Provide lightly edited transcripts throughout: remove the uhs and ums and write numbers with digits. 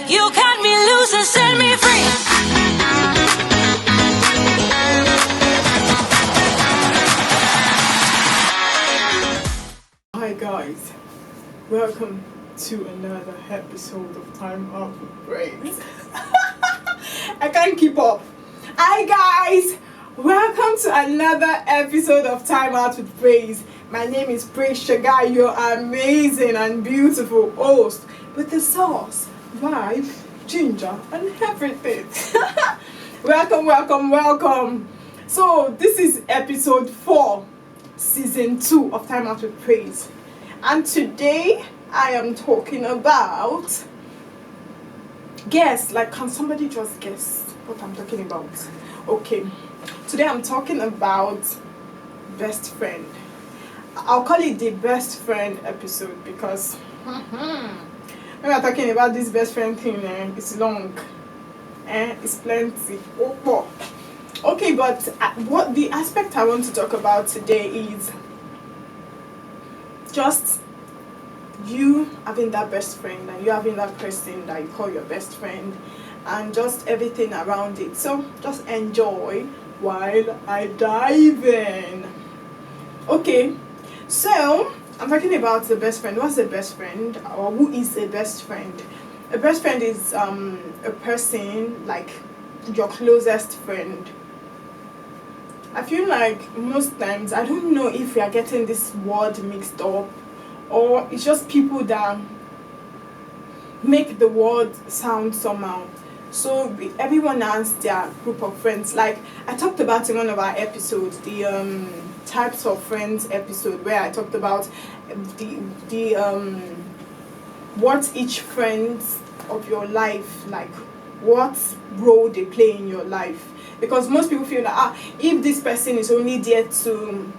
You cut me loose and set me free. Hi guys, welcome to another episode of Timeout with Praise. I can't keep up. Hi guys, welcome to another episode of Timeout with Praise. My name is Praise Sugar, your amazing and beautiful host with the sauce, vibe, ginger and everything. Welcome. So this is episode 4, season 2 of Timeout with Praise. And today I am talking about guess. Like, can somebody just guess what I'm talking about? Okay, today I'm talking about best friend. I'll call it the best friend episode because when we're talking about this best friend thing, it's long, it's plenty. Okay, but what the aspect I want to talk about today is just you having that best friend and you having that person that you call your best friend and just everything around it. So just enjoy while I dive in. Okay, so I'm talking about the best friend. What's a best friend, or who is a best friend? A best friend is a person like your closest friend. I feel like most times, I don't know if we are getting this word mixed up or it's just people that make the word sound somehow. So everyone has their group of friends. Like I talked about in one of our episodes, the types of friends episode, where I talked about the what each friend of your life, like what role they play in your life. Because most people feel that if this person is only there to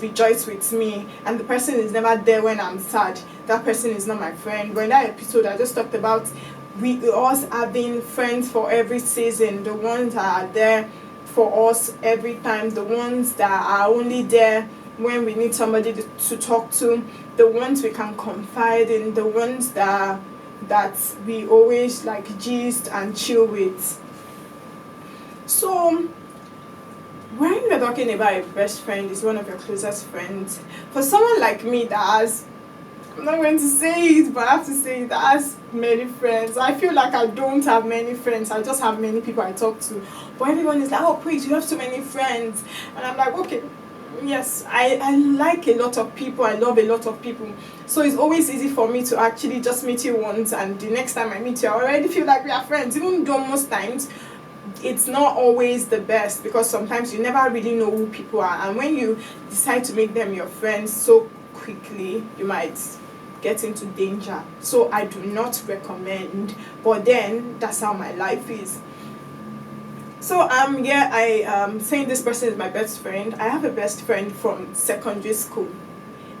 rejoice with me and the person is never there when I'm sad, that person is not my friend. But in that episode I just talked about us having friends for every season, the ones that are there for us every time, the ones that are only there when we need somebody to talk to, the ones we can confide in, the ones that we always like gist and chill with. So when we're talking about a best friend, is one of your closest friends, for someone like me that has, I'm not going to say it, but I have to say it, that has many friends. I feel like I don't have many friends. I just have many people I talk to. But everyone is like, oh, Praise, you have so many friends. And I'm like, okay, yes, I like a lot of people. I love a lot of people. So it's always easy for me to actually just meet you once, and the next time I meet you, I already feel like we are friends. Even though most times it's not always the best, because sometimes you never really know who people are, and when you decide to make them your friends so quickly, you might get into danger. So I do not recommend, but then that's how my life is. So I am saying this person is my best friend. I have a best friend from secondary school,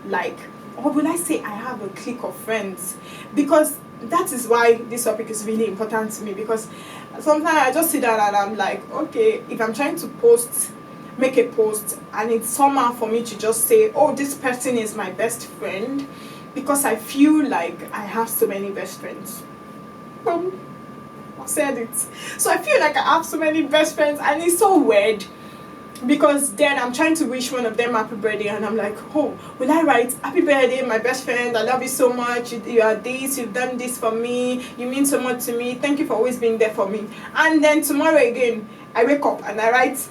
like, or will I say I have a clique of friends, because that is why this topic is really important to me. Because sometimes I just sit down and I'm like, okay, if I'm trying to make a post, and it's somehow for me to just say, oh, this person is my best friend, because I feel like I have so many best friends. I said it. So I feel like I have so many best friends, and it's so weird, because then I'm trying to wish one of them happy birthday, and I'm like, oh, will I write happy birthday, my best friend, I love you so much, you are this, you've done this for me, you mean so much to me, thank you for always being there for me. And then tomorrow again, I wake up and I write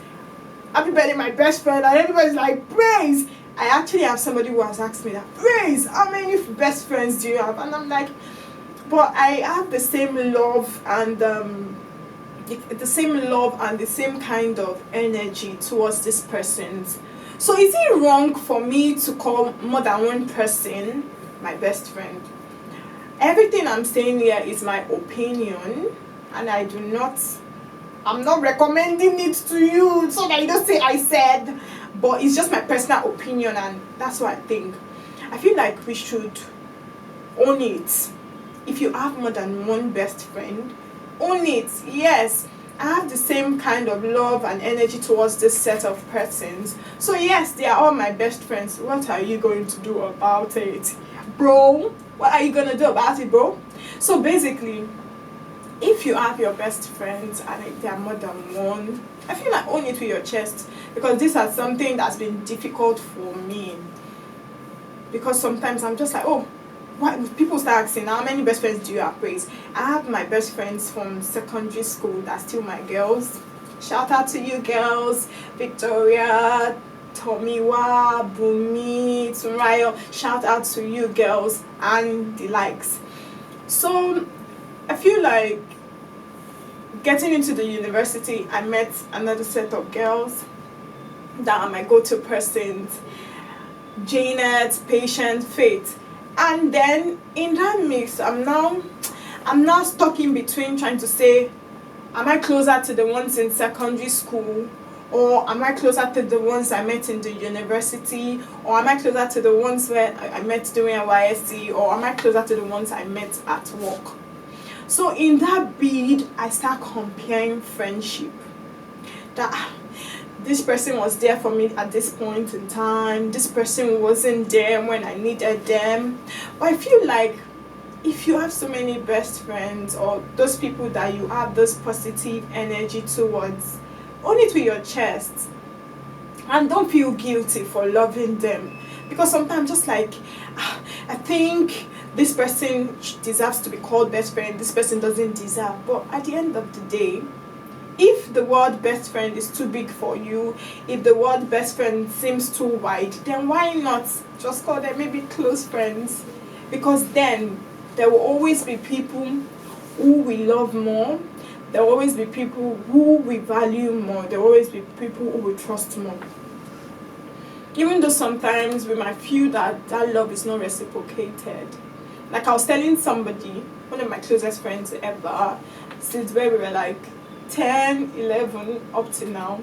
happy birthday, my best friend, and everybody's like, Praise. I actually have somebody who has asked me that, Praise, how many best friends do you have? And I'm like, but I have the same love and the same kind of energy towards this person. So is it wrong for me to call more than one person my best friend? Everything I'm saying here is my opinion, and I'm not recommending it to you so that you don't say I said, but it's just my personal opinion, and that's what I think. I feel like we should own it. If you have more than one best friend, own it. Yes, I have the same kind of love and energy towards this set of persons. So yes, they are all my best friends. What are you going to do about it, bro? What are you going to do about it, bro? So basically, if you have your best friends and if there are more than one, I feel like own it with your chest, because this is something that's been difficult for me. Because sometimes I'm just like, oh, what, people start asking, how many best friends do you have, Praise? I have my best friends from secondary school that's still my girls. Shout out to you girls, Victoria, Tomiwa, Bumi, Turayo. Shout out to you girls and the likes. So I feel like getting into the university, I met another set of girls that are my go-to persons. Janet, Patient, Faith. And then in that mix, I'm now stuck in between, trying to say, am I closer to the ones in secondary school, or am I closer to the ones I met in the university, or am I closer to the ones where I met doing NYSC, or am I closer to the ones I met at work? So in that bid, I start comparing friendship. That this person was there for me at this point in time, this person wasn't there when I needed them. But I feel like if you have so many best friends, or those people that you have this positive energy towards, own it with your chest and don't feel guilty for loving them. Because sometimes just like, I think this person deserves to be called best friend, this person doesn't deserve. But at the end of the day, if the word best friend is too big for you, if the word best friend seems too wide, then why not just call them maybe close friends? Because then there will always be people who we love more, there will always be people who we value more, there will always be people who we trust more. Even though sometimes we might feel that that love is not reciprocated. Like I was telling somebody, one of my closest friends ever, since where we were like 10, 11 up to now.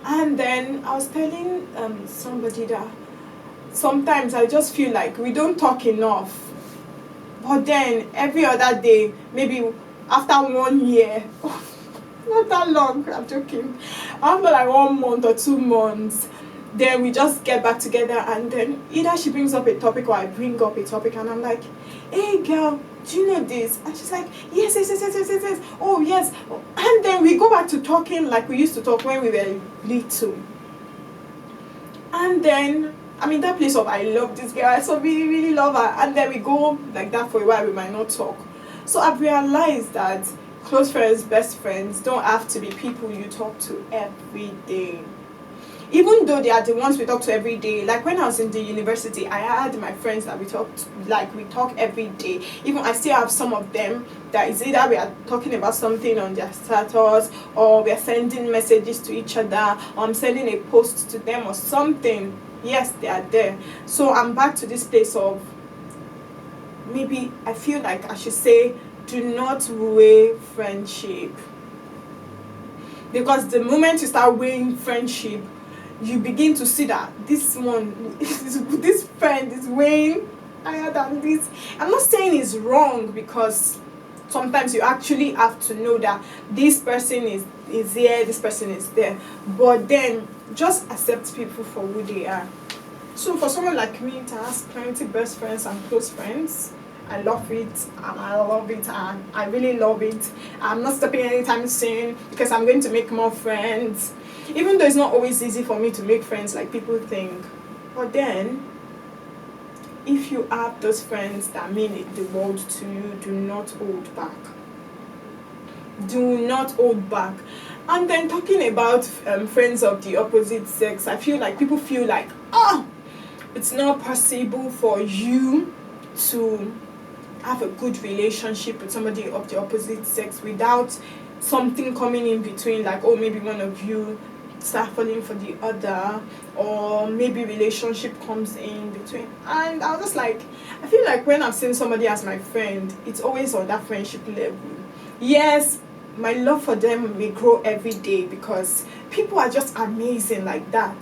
And then I was telling somebody that sometimes I just feel like we don't talk enough. But then every other day, maybe after 1 year, not that long, I'm joking, after like 1 month or 2 months, then we just get back together, and then either she brings up a topic or I bring up a topic, and I'm like, hey girl, do you know this? And she's like, yes, oh yes. And then we go back to talking like we used to talk when we were little. And then I'm in that place of, I love this girl, I so really, really love her. And then we go like that for a while, we might not talk. So I've realized that close friends, best friends don't have to be people you talk to every day. Even though they are the ones we talk to every day. Like when I was in the university, I had my friends that we talk every day. Even I still have some of them that is either we are talking about something on their status, or we are sending messages to each other, or I'm sending a post to them or something. Yes, they are there. So I'm back to this place of, maybe I feel like I should say, do not weigh friendship. Because the moment you start weighing friendship, you begin to see that this friend is weighing higher than this. I'm not saying it's wrong, because sometimes you actually have to know that this person is here, this person is there. But then just accept people for who they are. So for someone like me to have plenty best friends and close friends, I love it, and I really love it. I'm not stopping anytime soon, because I'm going to make more friends. Even though it's not always easy for me to make friends like people think. But then, if you have those friends that mean the world to you, do not hold back. Do not hold back. And then talking about friends of the opposite sex, I feel like people feel like, it's not possible for you to have a good relationship with somebody of the opposite sex without something coming in between, like, oh, maybe one of you start falling for the other, or maybe relationship comes in between. And I was just like, I feel like when I've seen somebody as my friend, it's always on that friendship level. Yes, my love for them may grow every day, because people are just amazing like that.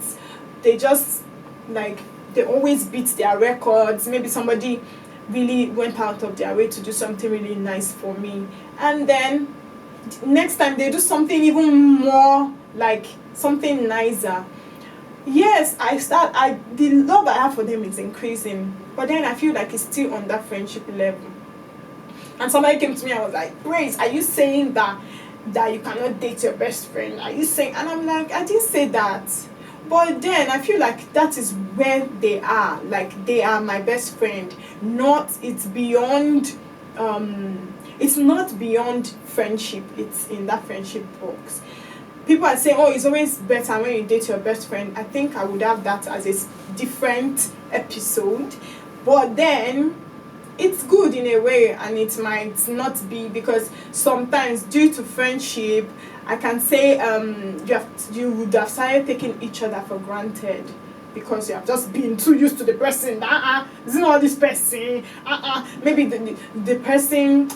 They just, like, they always beat their records. Maybe somebody really went out of their way to do something really nice for me, and then next time they do something even more, like something nicer. Yes, the love I have for them is increasing, but then I feel like it's still on that friendship level. And somebody came to me and was like, Praise, are you saying that you cannot date your best friend? Are you saying? And I'm like, I didn't say that. But then I feel like that is where they are. Like, they are my best friend. It's beyond, it's not beyond friendship. It's in that friendship box. People are saying, oh, it's always better when you date your best friend. I think I would have that as a different episode. But then it's good in a way, and it might not be, because sometimes due to friendship, I can say you would have started taking each other for granted because you have just been too used to the person. It's not this person. Maybe the person.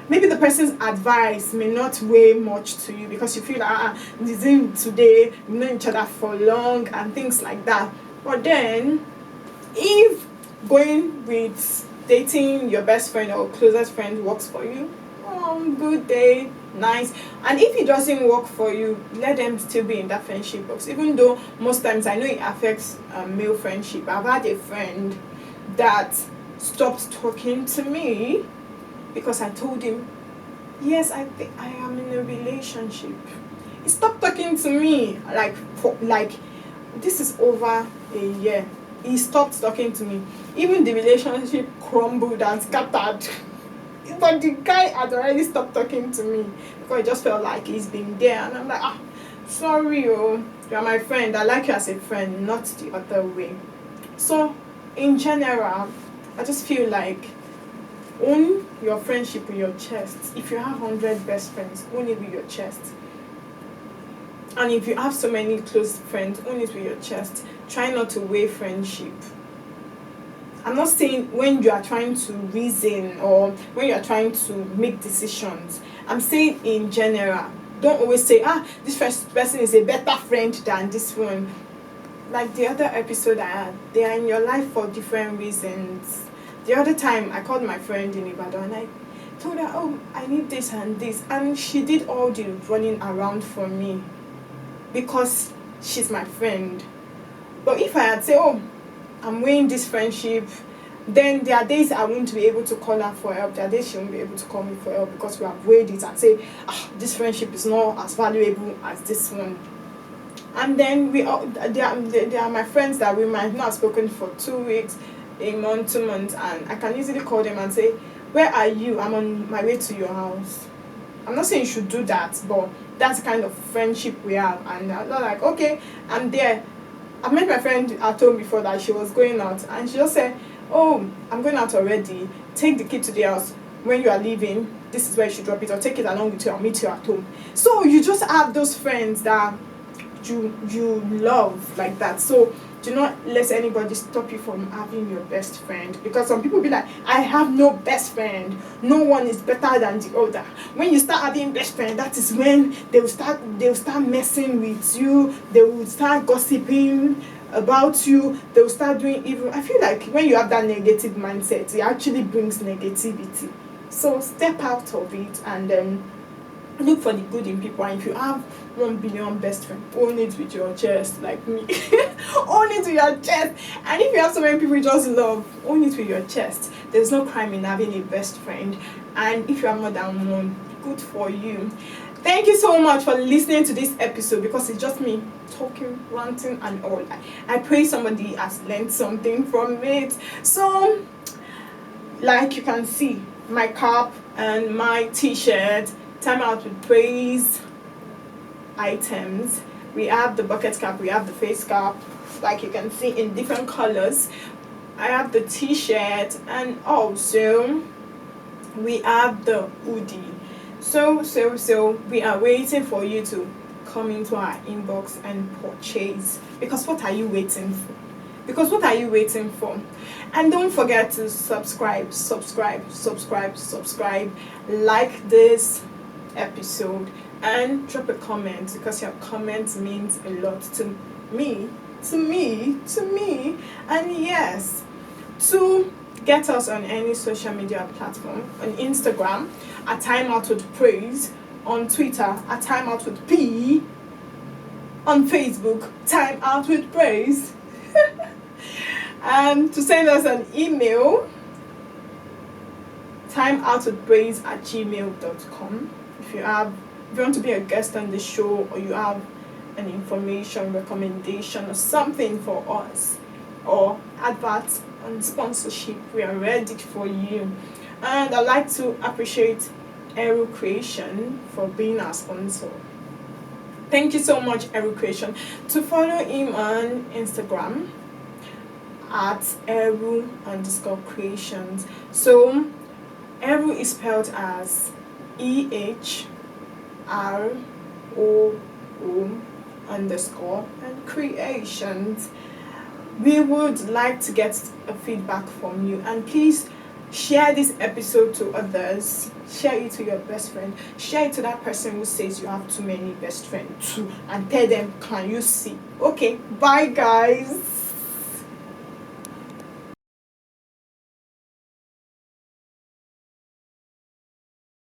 Maybe the person's advice may not weigh much to you because you feel like, this is today, we've known each other for long and things like that. But then, if going with dating your best friend or closest friend works for you, good day, nice. And if it doesn't work for you, let them still be in that friendship box. Even though most times I know it affects male friendship. I've had a friend that stopped talking to me because I told him, yes, I am in a relationship. He stopped talking to me like this is over a year. He stopped talking to me. Even the relationship crumbled and scattered. But the guy had already stopped talking to me because I just felt like he's been there. And I'm like, sorry, you're my friend. I like you as a friend, not the other way. So, in general, I just feel like own your friendship with your chest. If you have 100 best friends, own it with your chest. And if you have so many close friends, own it with your chest. Try not to weigh friendship. I'm not saying when you are trying to reason or when you are trying to make decisions. I'm saying in general. Don't always say, this first person is a better friend than this one. Like the other episode I had, they are in your life for different reasons. The other time, I called my friend in Ibadan and I told her, I need this and this. And she did all the running around for me because she's my friend. But if I had said, I'm weighing this friendship, then there are days I won't be able to call her for help. There are days she won't be able to call me for help because we have weighed it and say, this friendship is not as valuable as this one. And then they are my friends that we might not have spoken for 2 weeks, a month, 2 months, and I can easily call them and say, where are you? I'm on my way to your house. I'm not saying you should do that, but that's the kind of friendship we have. And I'm not like, okay, I'm there. I've met my friend at home before that she was going out, and she just said, I'm going out already. Take the key to the house. When you are leaving, this is where you should drop it, or take it along with you. I'll meet you at home. So you just have those friends that you love like that. So do not let anybody stop you from having your best friend, because some people be like, I have no best friend, no one is better than the other. When you start having best friend, that is when they will start messing with you, they will start gossiping about you, they will start doing evil. I feel like when you have that negative mindset, it actually brings negativity. So step out of it and look for the good in people. And if you have 1 billion best friends, own it with your chest, like me. Own it with your chest. And if you have so many people you just love, own it with your chest. There's no crime in having a best friend. And if you have more than one, good for you. Thank you so much for listening to this episode, because it's just me talking, ranting and all. I pray somebody has learned something from it. So, like you can see, my cap and my t-shirt, Timeout with Praise items. We have the bucket cap, we have the face cap, like you can see in different colors. I have the t-shirt, and also we have the hoodie. So we are waiting for you to come into our inbox and purchase, because what are you waiting for? And don't forget to subscribe, like this episode, and drop a comment, because your comment means a lot to me. And yes, to get us on any social media platform, on Instagram at Timeout with Praise, on Twitter at Timeout with P, on Facebook Timeout with Praise, and to send us an email, timeoutwithpraise@gmail.com. If you want to be a guest on the show, or you have an information, recommendation, or something for us, or adverts and sponsorship, we are ready for you. And I'd like to appreciate Eru Creation for being our sponsor. Thank you so much, Eru Creation. To follow him on Instagram at Eru_creations. So Eru is spelled as EHROO_ and creations. We would like to get a feedback from you, and please share this episode to others. Share it to your best friend. Share it to that person who says you have too many best friends too, and tell them, can you see? Okay, bye guys.